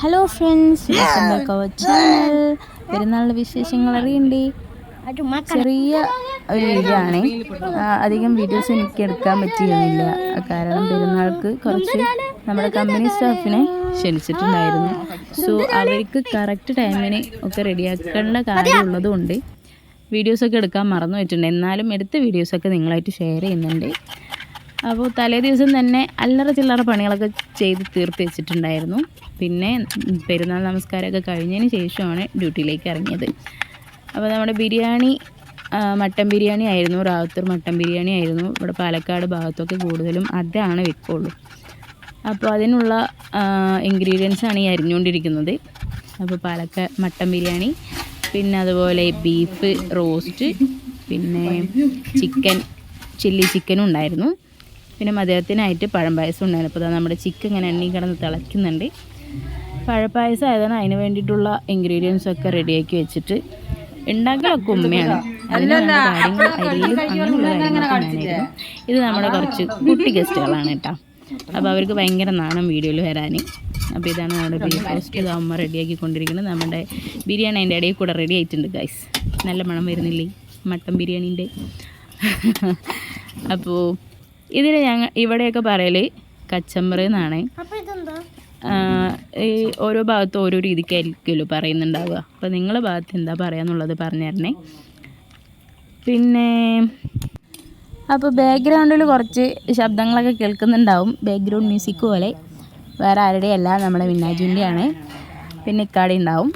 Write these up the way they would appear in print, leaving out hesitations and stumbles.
Hello friends, welcome back our channel. പെരുന്നാളിൻ്റെ വിശേഷങ്ങൾ അറിയണ്ടേ? ചെറിയ ഒരു വീഡിയോ ആണ്. അധികം വീഡിയോസ് എനിക്ക് എടുക്കാൻ പറ്റിയിരുന്നില്ല. കാരണം പെരുന്നാൾക്ക് കുറച്ച് നമ്മുടെ കമ്പനി സ്റ്റാഫിനെ ക്ഷണിച്ചിട്ടുണ്ടായിരുന്നു. സോ അവർക്ക് കറക്റ്റ് ടൈമിന് ഒക്കെ റെഡിയാക്കേണ്ട കാര്യമുള്ളതുകൊണ്ട് വീഡിയോസൊക്കെ എടുക്കാൻ മറന്നു വെച്ചിട്ടുണ്ട്. എന്നാലും എടുത്ത വീഡിയോസൊക്കെ നിങ്ങളായിട്ട് ഷെയർ ചെയ്യുന്നുണ്ട്. അപ്പോൾ തലേ ദിവസം തന്നെ അല്ലറ ചില്ലറ പണികളൊക്കെ ചെയ്ത് തീർത്ത് വെച്ചിട്ടുണ്ടായിരുന്നു. പിന്നെ പെരുന്നാൾ നമസ്കാരമൊക്കെ കഴിഞ്ഞതിന് ശേഷമാണ് ഡ്യൂട്ടിയിലേക്ക് ഇറങ്ങിയത്. അപ്പോൾ നമ്മുടെ ബിരിയാണി മട്ടൻ ബിരിയാണി ആയിരുന്നു, റാവുത്തൂർ മട്ടൻ ബിരിയാണി ആയിരുന്നു. ഇവിടെ പാലക്കാട് ഭാഗത്തൊക്കെ കൂടുതലും അതാണ് വെക്കുള്ളൂ. അപ്പോൾ അതിനുള്ള ഇൻഗ്രീഡിയൻസാണ് ഈ അരിഞ്ഞുകൊണ്ടിരിക്കുന്നത്. അപ്പോൾ മട്ടൻ ബിരിയാണി, പിന്നെ അതുപോലെ ബീഫ് റോസ്റ്റ്, പിന്നെ ചില്ലി ചിക്കനും ഉണ്ടായിരുന്നു. പിന്നെ മധുരത്തിനായിട്ട് പഴം പായസം ഉണ്ടായിരുന്നു. അപ്പോൾ നമ്മുടെ ചിക്കൻ ഇങ്ങനെ എണ്ണി കിടന്ന് തിളയ്ക്കുന്നുണ്ട്. പഴപ്പായസം ആയതാണ്. അതിന് വേണ്ടിയിട്ടുള്ള ഇൻഗ്രീഡിയൻസൊക്കെ റെഡിയാക്കി വെച്ചിട്ട് ഉണ്ടാക്കലൊക്കെ ഉമ്മയാണ്. അതിനുള്ള കാര്യങ്ങൾ അരിയിലും അങ്ങനെയുള്ള കാര്യങ്ങളൊക്കെ ഞാനായിരുന്നു. ഇത് നമ്മുടെ കുറച്ച് കുട്ടി ഗസ്റ്റുകളാണ് കേട്ടോ. അപ്പോൾ അവർക്ക് ഭയങ്കര നാണം വീഡിയോയിൽ വരാൻ. അപ്പോൾ ഇതാണ് നമ്മുടെ ബീഫ് റോസ്റ്റ്. ഇത് അമ്മ റെഡിയാക്കിക്കൊണ്ടിരിക്കുന്നത്. നമ്മുടെ ബിരിയാണി അതിൻ്റെ ഇടയിൽ കൂടെ റെഡി ആയിട്ടുണ്ട് ഗൈസ്. നല്ല മണം വരുന്നില്ലേ മട്ടൻ ബിരിയാണീൻ്റെ? അപ്പോൾ ഇതിൽ ഇവിടെയൊക്കെ പറയൽ കച്ചമ്പറ് എന്നാണ്. ഈ ഓരോ ഭാഗത്തും ഓരോ രീതിക്കായിരിക്കുമല്ലോ പറയുന്നുണ്ടാവുക. അപ്പോൾ നിങ്ങളുടെ ഭാഗത്ത് എന്താ പറയാന്നുള്ളത് പറഞ്ഞു തരണേ. പിന്നെ അപ്പോൾ ബാക്ക്ഗ്രൗണ്ടിൽ കുറച്ച് ശബ്ദങ്ങളൊക്കെ കേൾക്കുന്നുണ്ടാവും. ബാക്ക്ഗ്രൗണ്ട് മ്യൂസിക് പോലെ വേറെ ആരുടെയല്ല, നമ്മുടെ മിന്നാജുവിൻ്റെയാണ്. പിന്നെ ഇക്കാടെ ഉണ്ടാവും.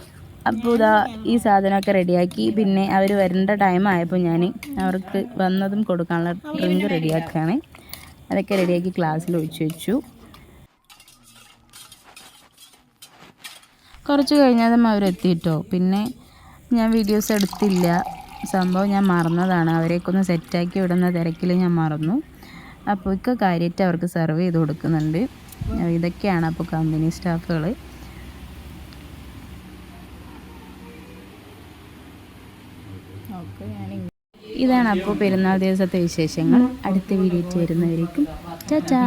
അപ്പോൾ ഇതാ ഈ സാധനമൊക്കെ റെഡിയാക്കി. പിന്നെ അവർ വരേണ്ട ടൈം ആയപ്പോൾ ഞാൻ അവർക്ക് വന്നതും കൊടുക്കാനുള്ള ഡ്രിങ്ക് റെഡിയാക്കുകയാണ്. അതൊക്കെ റെഡിയാക്കി ക്ലാസ്സിൽ ഒഴിച്ചു വെച്ചു. കുറച്ച് കഴിഞ്ഞതും അവരെത്തിയിട്ടോ. പിന്നെ ഞാൻ വീഡിയോസ് എടുത്തില്ല. സംഭവം ഞാൻ മറന്നതാണ്. അവരെയൊക്കെ ഒന്ന് സെറ്റാക്കി വിടുന്ന തിരക്കിൽ ഞാൻ മറന്നു. അപ്പോൾ ഒക്കെ കാര്യമായിട്ട് അവർക്ക് സെർവ് ചെയ്ത് കൊടുക്കുന്നുണ്ട്. ഇതൊക്കെയാണ് അപ്പോൾ കമ്പനി സ്റ്റാഫുകൾ. ഇതാണ് അപ്പോൾ പെരുന്നാൾ ദിവസത്തെ വിശേഷങ്ങൾ. അടുത്ത വീഡിയോ വരുന്നവരേക്കും ടാറ്റാ.